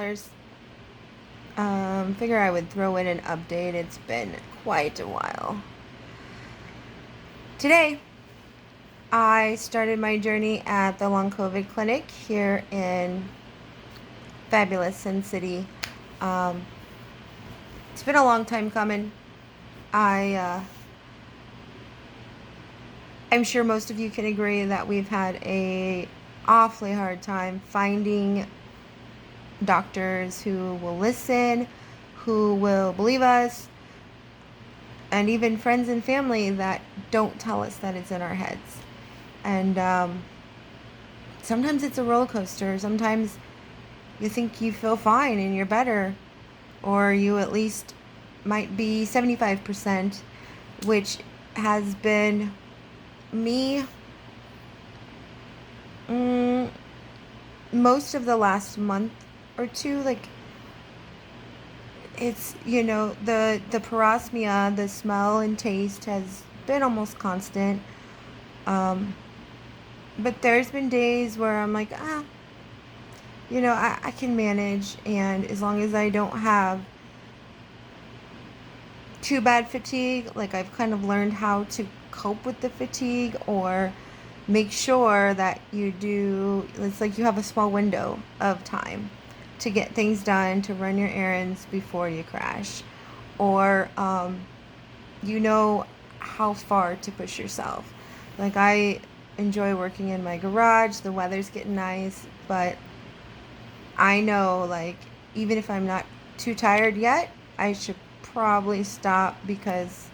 listeners. Figure I would throw in an update. It's been quite a while. Today, I started my journey at the Long COVID clinic here in fabulous Sin City. Um, it's been a long time coming. I'm sure most of you can agree that we've had a awfully hard time finding doctors who will listen, who will believe us, and even friends and family that don't tell us that it's in our heads. And sometimes it's a roller coaster. Sometimes you think you feel fine and you're better, or you at least might be 75%, which has been me most of the last month or two. Like, it's, the parosmia, the smell and taste has been almost constant. But there's been days where I'm like, I can manage, and as long as I don't have too bad fatigue, like I've kind of learned how to cope with the fatigue, or make sure that it's like you have a small window of time to get things done, to run your errands before you crash, or you know how far to push yourself. Like, I enjoy working in my garage, the weather's getting nice, but I know, like, even if I'm not too tired yet, I should probably stop because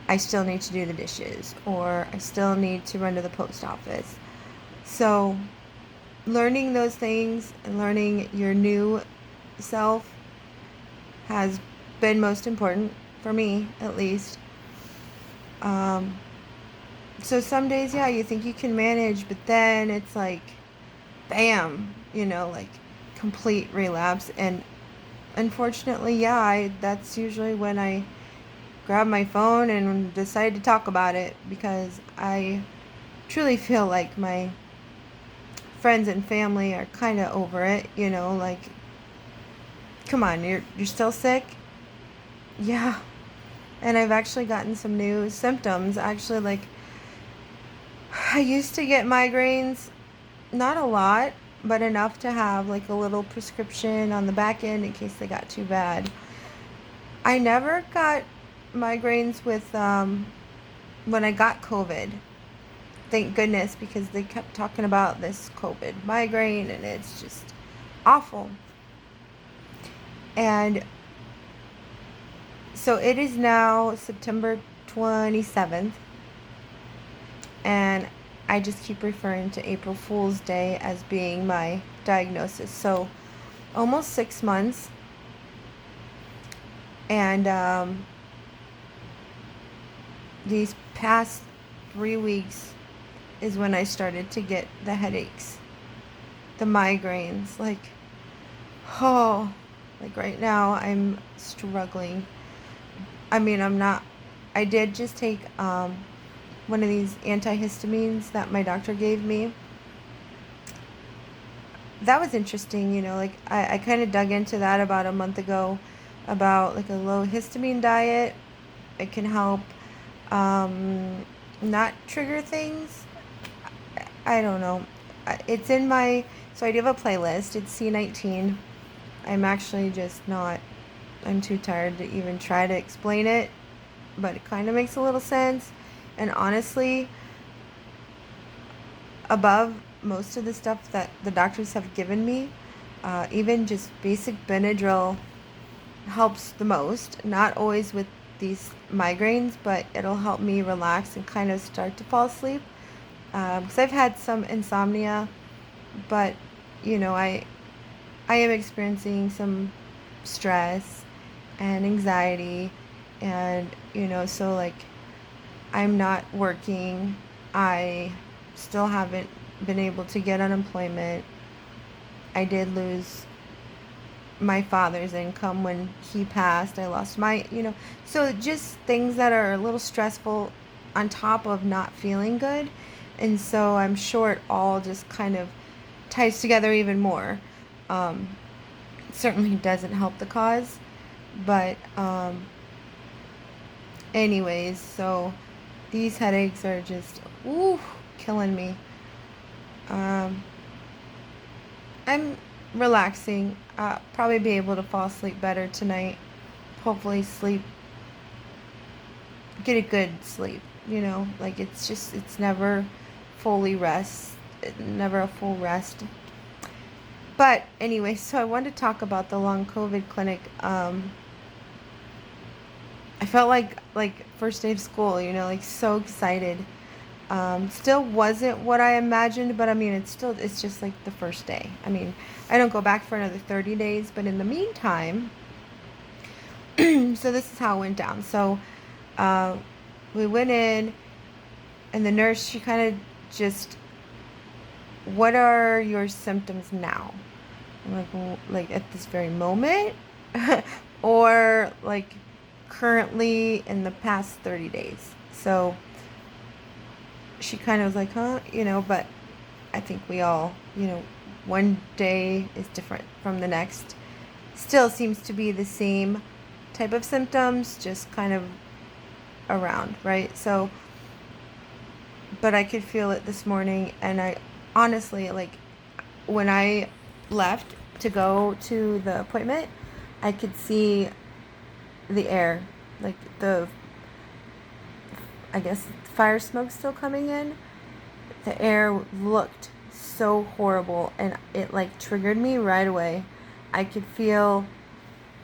I still need to do the dishes, or I still need to run to the post office. So, learning those things and learning your new self has been most important for me, at least. So some days, yeah, you think you can manage, but then it's like, bam, like complete relapse. And unfortunately, yeah, that's usually when I grab my phone and decide to talk about it, because I truly feel like my friends and family are kind of over it, like, come on, you're still sick? Yeah. And I've actually gotten some new symptoms. Actually, like, I used to get migraines, not a lot, but enough to have like a little prescription on the back end in case they got too bad. I never got migraines with when I got COVID. Thank goodness, because they kept talking about this COVID migraine and it's just awful. And so it is now September 27th, and I just keep referring to April Fool's Day as being my diagnosis. So almost 6 months. And these past 3 weeks is when I started to get the headaches, the migraines. Like, oh, like right now I'm struggling. I mean, I did just take one of these antihistamines that my doctor gave me. That was interesting, like I kind of dug into that about a month ago, about like a low histamine diet. It can help not trigger things. I don't know. It's in so I do have a playlist. It's C19. I'm actually just not, I'm too tired to even try to explain it, but it kind of makes a little sense. And honestly, above most of the stuff that the doctors have given me, even just basic Benadryl helps the most. Not always with these migraines, but it'll help me relax and kind of start to fall asleep. Because I've had some insomnia, but I am experiencing some stress and anxiety, and so like I'm not working. I still haven't been able to get unemployment. I did lose my father's income when he passed. I lost so just things that are a little stressful on top of not feeling good. And so I'm sure it all just kind of ties together even more. certainly doesn't help the cause. But anyways, so these headaches are just ooh, killing me. Um, I'm relaxing. Probably be able to fall asleep better tonight. Hopefully get a good sleep. Like it's never fully rest, never a full rest. But anyway, so I wanted to talk about the long COVID clinic. I felt like first day of school, like so excited. Still wasn't what I imagined, but I mean, it's just like the first day. I mean, I don't go back for another 30 days, but in the meantime, so this is how it went down. So, uh, we went in, and the nurse, she kind of just, what are your symptoms now? I'm like, well, like at this very moment, or like currently in the past 30 days. So she kind of was like, huh, but I think we all, one day is different from the next. Still seems to be the same type of symptoms, just kind of around, right? So, but I could feel it this morning, and I honestly, like, when I left to go to the appointment, I could see the air, like I guess, fire smoke still coming in. The air looked so horrible, and it like triggered me right away. I could feel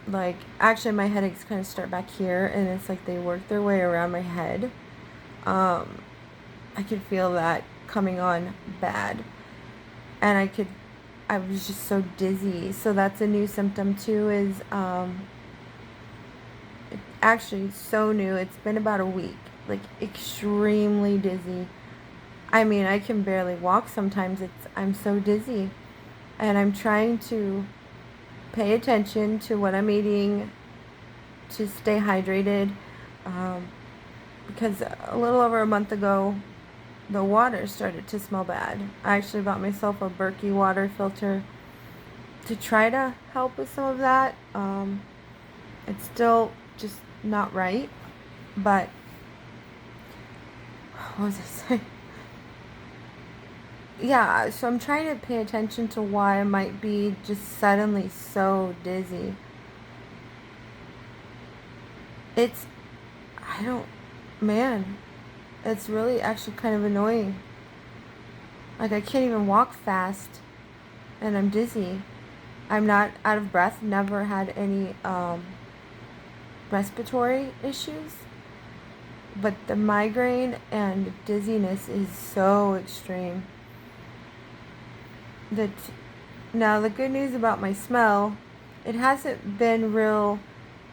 like, actually my headaches kind of start back here, and it's like they work their way around my head. I could feel that coming on bad, and I was just so dizzy. So that's a new symptom too, is actually so new. It's been about a week, like extremely dizzy. I mean, I can barely walk sometimes. I'm so dizzy, and I'm trying to pay attention to what I'm eating to stay hydrated, because a little over a month ago, the water started to smell bad. I actually bought myself a Berkey water filter to try to help with some of that. It's still just not right, but what was I saying? Yeah, so I'm trying to pay attention to why I might be just suddenly so dizzy. It's, I don't, man, it's really actually kind of annoying. Like, I can't even walk fast, and I'm dizzy. I'm not out of breath, never had any respiratory issues, but the migraine and dizziness is so extreme. That Now the good news about my smell, it hasn't been real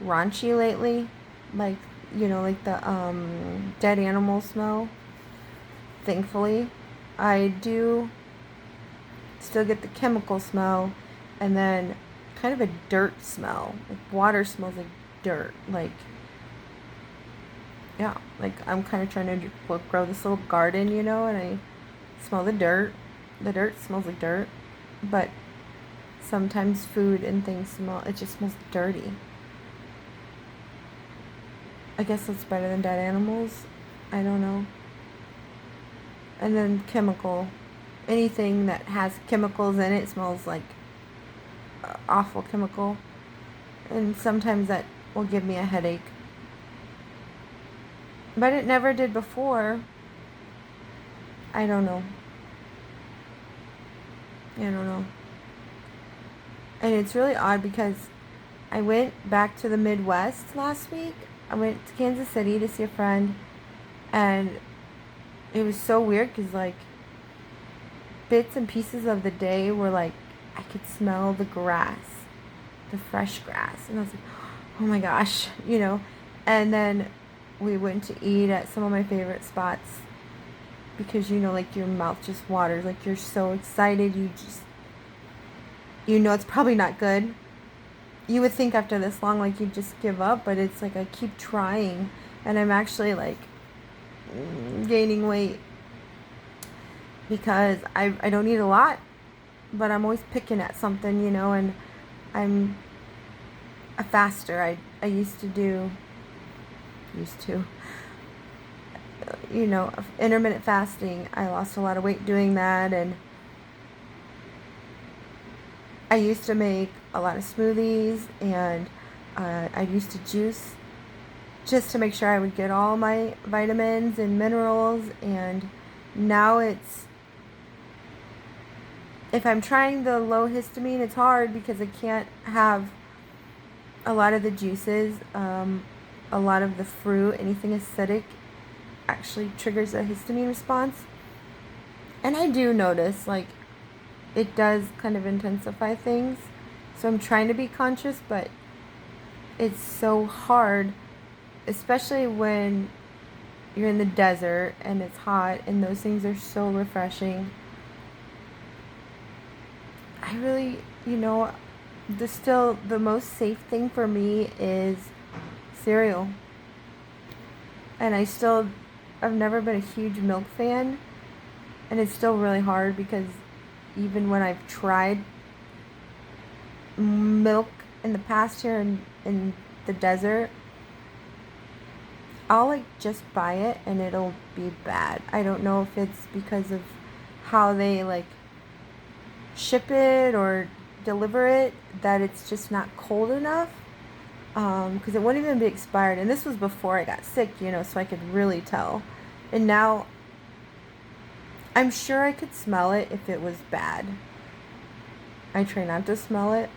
raunchy lately, like like the dead animal smell. Thankfully, I do still get the chemical smell, and then kind of a dirt smell. Like water smells like dirt. Like, yeah, like I'm kind of trying to grow this little garden, and I smell the dirt. The dirt smells like dirt, but sometimes food and things it just smells dirty. I guess that's better than dead animals. I don't know. And then chemical. Anything that has chemicals in it smells like awful chemical. And sometimes that will give me a headache. But it never did before. I don't know. I don't know. And it's really odd because I went back to the Midwest last week. I went to Kansas City to see a friend, and it was so weird because, like, bits and pieces of the day were like, I could smell the grass, the fresh grass. And I was like, oh my gosh, And then we went to eat at some of my favorite spots because, like, your mouth just waters. Like, you're so excited. It's probably not good. You would think after this long, like, you'd just give up, but it's like I keep trying, and I'm actually, like, gaining weight because I don't eat a lot, but I'm always picking at something, and I'm a faster. I used to, intermittent fasting. I lost a lot of weight doing that, and I used to make a lot of smoothies, and I used to juice just to make sure I would get all my vitamins and minerals. And now if I'm trying the low histamine, it's hard because I can't have a lot of the juices, a lot of the fruit, anything acidic actually triggers a histamine response. And I do notice, like, it does kind of intensify things. So I'm trying to be conscious, but it's so hard, especially when you're in the desert and it's hot, and those things are so refreshing. I really, the most safe thing for me is cereal. And I've never been a huge milk fan, and it's still really hard because even when I've tried milk in the past here in the desert, I'll like just buy it and it'll be bad. I don't know if it's because of how they like ship it or deliver it, that it's just not cold enough, because it wouldn't even be expired. And this was before I got sick, so I could really tell. And now I'm sure I could smell it if it was bad. I try not to smell it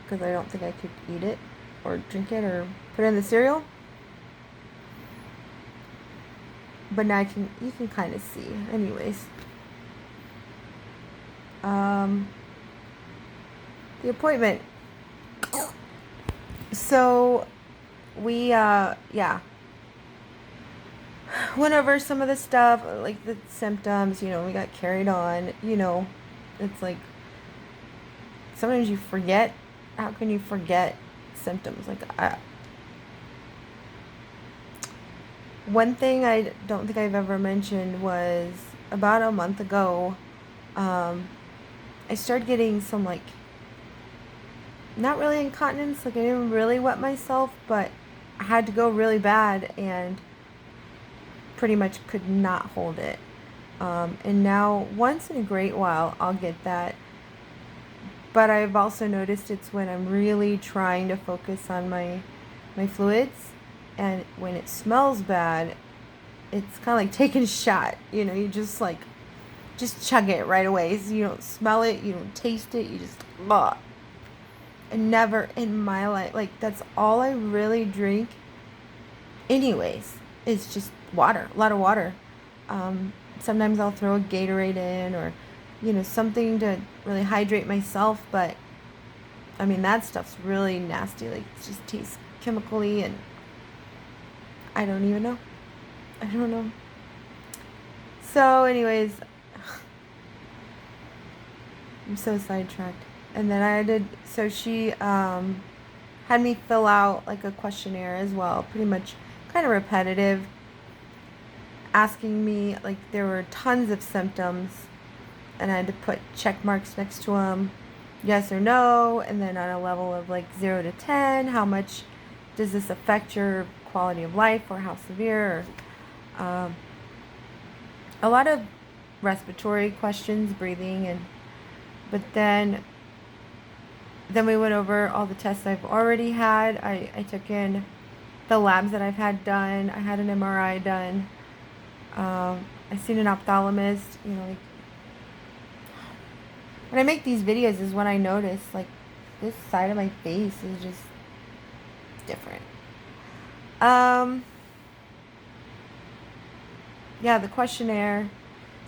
because I don't think I could eat it or drink it or put it in the cereal. But now you can kind of see. Anyways. The appointment. So we went over some of the stuff, like the symptoms, we got carried on, it's like sometimes you forget. How can you forget symptoms? Like, one thing I don't think I've ever mentioned was about a month ago, I started getting some, like, not really incontinence, like I didn't really wet myself, but I had to go really bad and pretty much could not hold it. And now once in a great while I'll get that, but I've also noticed it's when I'm really trying to focus on my fluids, and when it smells bad, it's kind of like taking a shot, you just chug it right away. So you don't smell it, you don't taste it, you just blah. And never in my life, like, that's all I really drink anyways, is just water, a lot of water. Sometimes I'll throw a Gatorade in, or something to really hydrate myself, but I mean, that stuff's really nasty. Like, it just tastes chemically, and I don't even know. I don't know. So anyways, I'm so sidetracked. And then so she had me fill out like a questionnaire as well, pretty much kind of repetitive, asking me, like, there were tons of symptoms, and I had to put check marks next to them, yes or no, and then on a level of like 0 to 10, how much does this affect your quality of life, or how severe, or, a lot of respiratory questions, breathing, but then we went over all the tests I've already had. I took in the labs that I've had done. I had an MRI done. I seen an ophthalmologist. Like, when I make these videos is when I notice, like, this side of my face is just different. Yeah, the questionnaire.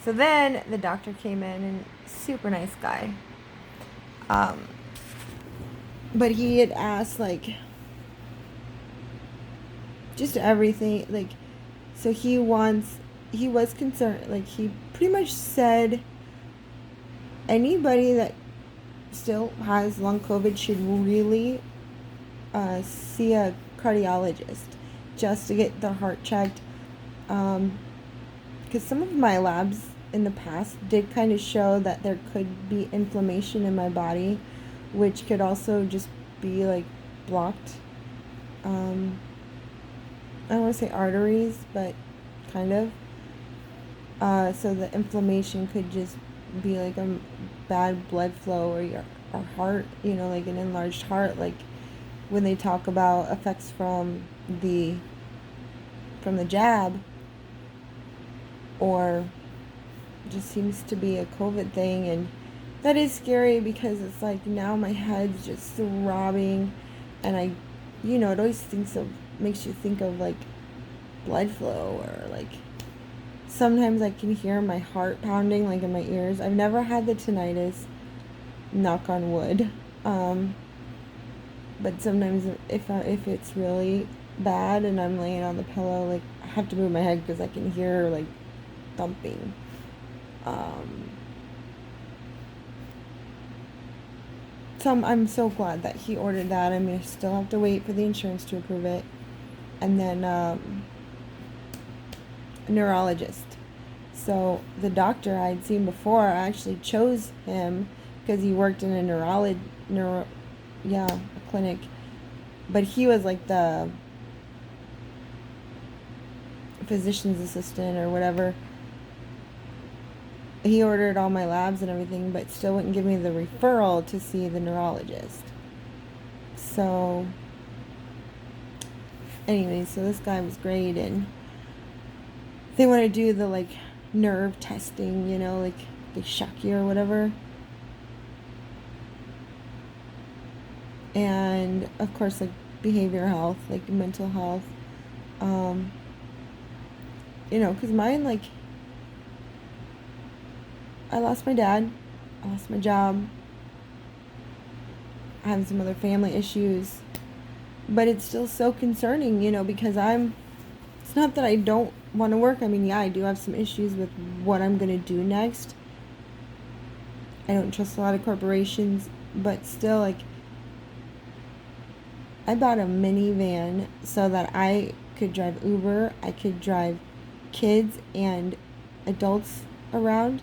So then the doctor came in, and super nice guy. But he had asked, like, just everything, like, so he was concerned, like, he pretty much said anybody that still has long COVID should really see a cardiologist just to get their heart checked, because some of my labs in the past did kind of show that there could be inflammation in my body, which could also just be like blocked. I don't want to say arteries, but kind of. So the inflammation could just be like a bad blood flow, or your our heart, like an enlarged heart, like when they talk about effects the from the jab, or just seems to be a COVID thing. And that is scary because it's like now my head's just throbbing, and it always makes you think of like blood flow, or like sometimes I can hear my heart pounding like in my ears. I've never had the tinnitus, knock on wood. But sometimes if it's really bad and I'm laying on the pillow, like I have to move my head because I can hear like thumping. So I'm so glad that he ordered that. I mean, I still have to wait for the insurance to approve it. And then a neurologist. So the doctor I'd seen before, I actually chose him because he worked in a clinic. But he was like the physician's assistant or whatever. He ordered all my labs and everything, but still wouldn't give me the referral to see the neurologist. So anyway, so this guy was great, and they want to do the like nerve testing, like they shock you or whatever. And of course, like behavioral health, like mental health. Because mine, like, I lost my dad, I lost my job, I have some other family issues, but it's still so concerning, because it's not that I don't want to work. I mean, yeah, I do have some issues with what I'm going to do next. I don't trust a lot of corporations, but still, like, I bought a minivan so that I could drive Uber, I could drive kids and adults around.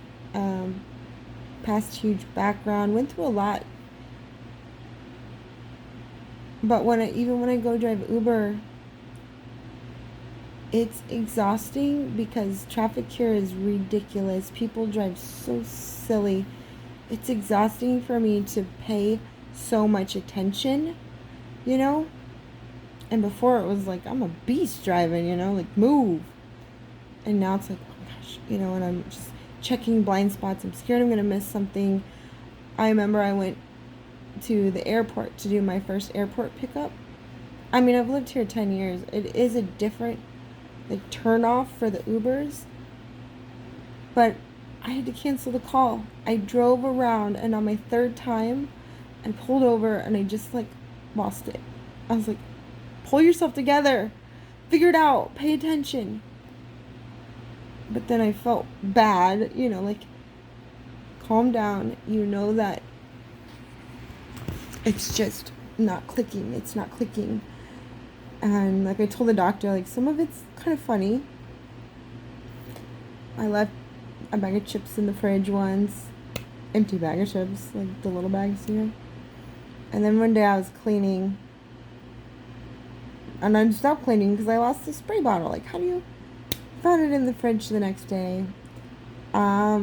Past huge background, went through a lot. But when I go drive Uber, it's exhausting because traffic here is ridiculous. People drive so silly. It's exhausting for me to pay so much attention, And before it was like, I'm a beast driving, like move. And now it's like, oh my gosh, and I'm just checking blind spots. I'm scared I'm going to miss something. I remember I went to the airport to do my first airport pickup. I mean, I've lived here 10 years. It is a different, like, turn off for the Ubers. But I had to cancel the call. I drove around, and on my third time, I pulled over, and I just, like, lost it. I was like, pull yourself together. Figure it out. Pay attention. But then I felt bad, like, calm down. That it's just not clicking. It's not clicking. And like I told the doctor, like, some of it's kind of funny. I left a bag of chips in the fridge once. Empty bag of chips, like the little bags, And then one day I was cleaning. And I stopped cleaning because I lost the spray bottle. Like, how do you... Found it in the fridge the next day. I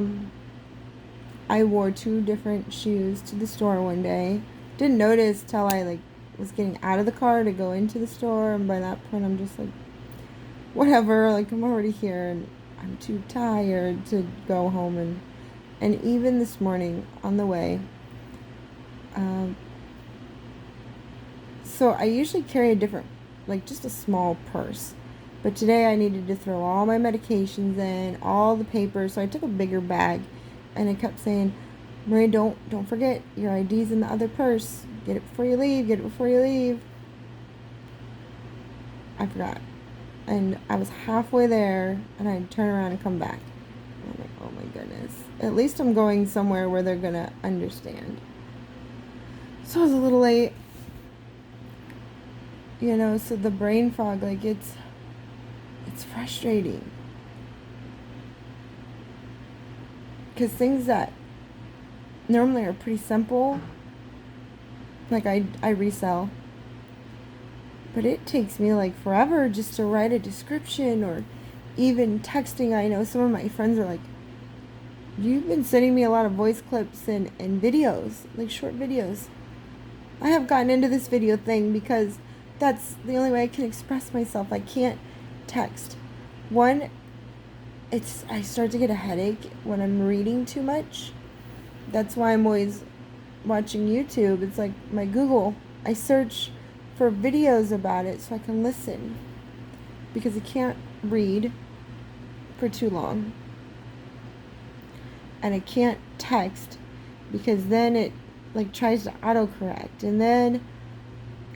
wore 2 different shoes to the store one day. Didn't notice till I was getting out of the car to go into the store, and by that point I'm just like, whatever, like I'm already here and I'm too tired to go home. And even this morning on the way, so I usually carry a different, like just a small purse. But today I needed to throw all my medications in, all the papers, so I took a bigger bag, and I kept saying, Marie, don't forget, your ID's in the other purse. Get it before you leave, I forgot. And I was halfway there, and I'd turn around and come back. I'm like, oh my goodness. At least I'm going somewhere where they're gonna understand. So I was a little late. So the brain fog, like it's frustrating. Because things that normally are pretty simple Like I resell. But it takes me like forever just to write a description or even texting. I know some of my friends are like, you've been sending me a lot of voice clips and videos, like short videos. I have gotten into this video thing because that's the only way I can express myself. I can't text. One, I start to get a headache when I'm reading too much. That's why I'm always watching YouTube. It's like my Google. I search for videos about it so I can listen because I can't read for too long. And I can't text because then it like tries to autocorrect, and then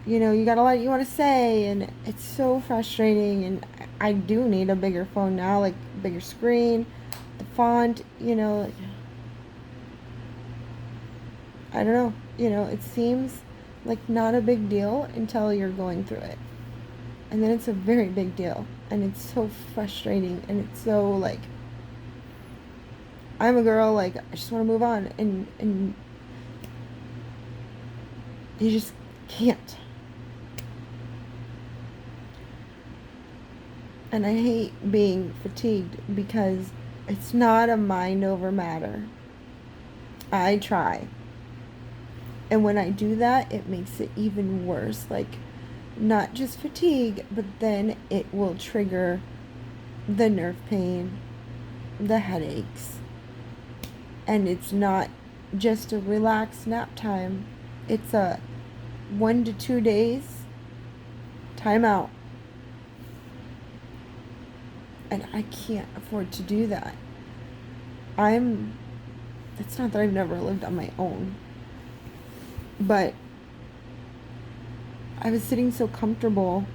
you got a lot you want to say, and it's so frustrating. And I do need a bigger phone now, like bigger screen, the font, like, I don't know, it seems like not a big deal until you're going through it, and then it's a very big deal, and it's so frustrating, and it's so like, I'm a girl, like, I just want to move on, and you just can't. And I hate being fatigued because it's not a mind over matter. I try. And when I do that, it makes it even worse. Like, not just fatigue, but then it will trigger the nerve pain, the headaches. And it's not just a relaxed nap time. It's a 1 to 2 days timeout. And I can't afford to do that. It's not that I've never lived on my own, but I was sitting so comfortable,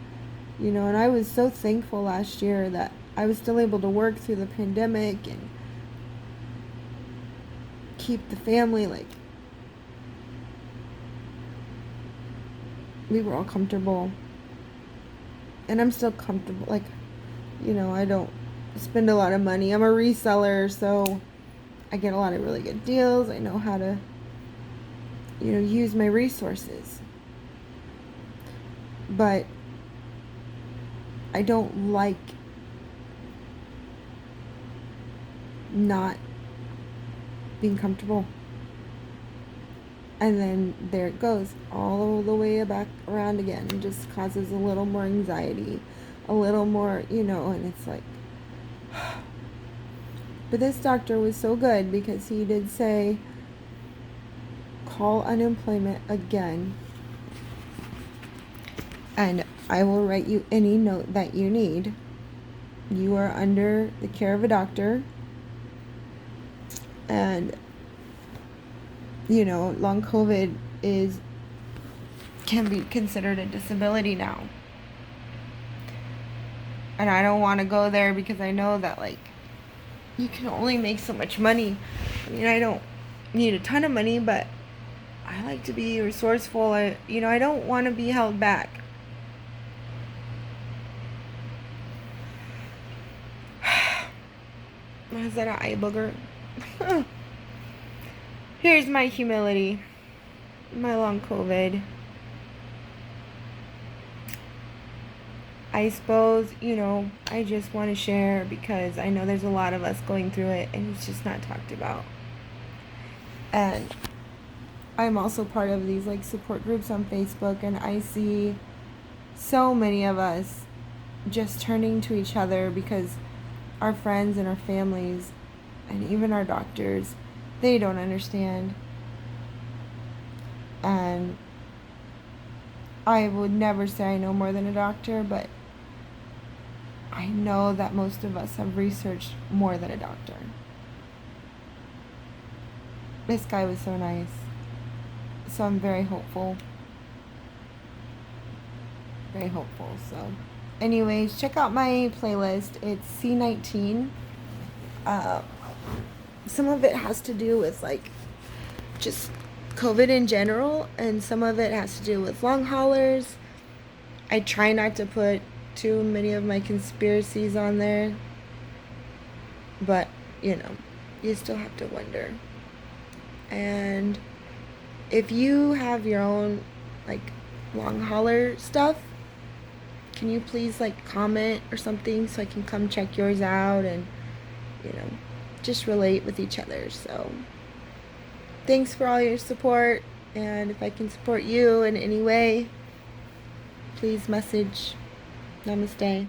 and I was so thankful last year that I was still able to work through the pandemic and keep the family, like, we were all comfortable, and I'm still comfortable, like, I don't spend a lot of money. I'm a reseller, so I get a lot of really good deals. I know how to, use my resources. But I don't like not being comfortable. And then there it goes, all the way back around again. It just causes a little more anxiety, a little more, and it's like, but this doctor was so good because he did say, call unemployment again, and I will write you any note that you need. You are under the care of a doctor, and long COVID can be considered a disability now. And I don't want to go there because I know that, like, you can only make so much money. I mean, I don't need a ton of money, but I like to be resourceful. I don't want to be held back. Is that an eye booger? Here's my humility. My long COVID. I suppose, I just want to share because I know there's a lot of us going through it and it's just not talked about. And I'm also part of these like support groups on Facebook, and I see so many of us just turning to each other because our friends and our families and even our doctors, they don't understand. And I would never say I know more than a doctor, but I know that most of us have researched more than a doctor. This guy was so nice. So I'm very hopeful. Very hopeful. So anyways, check out my playlist. It's C19. Some of it has to do with like just COVID in general, and some of it has to do with long haulers. I try not to put too many of my conspiracies on there, but you still have to wonder. And if you have your own like long hauler stuff, can you please like comment or something so I can come check yours out and, you know, just relate with each other. So thanks for all your support, and if I can support you in any way, please message. Namaste.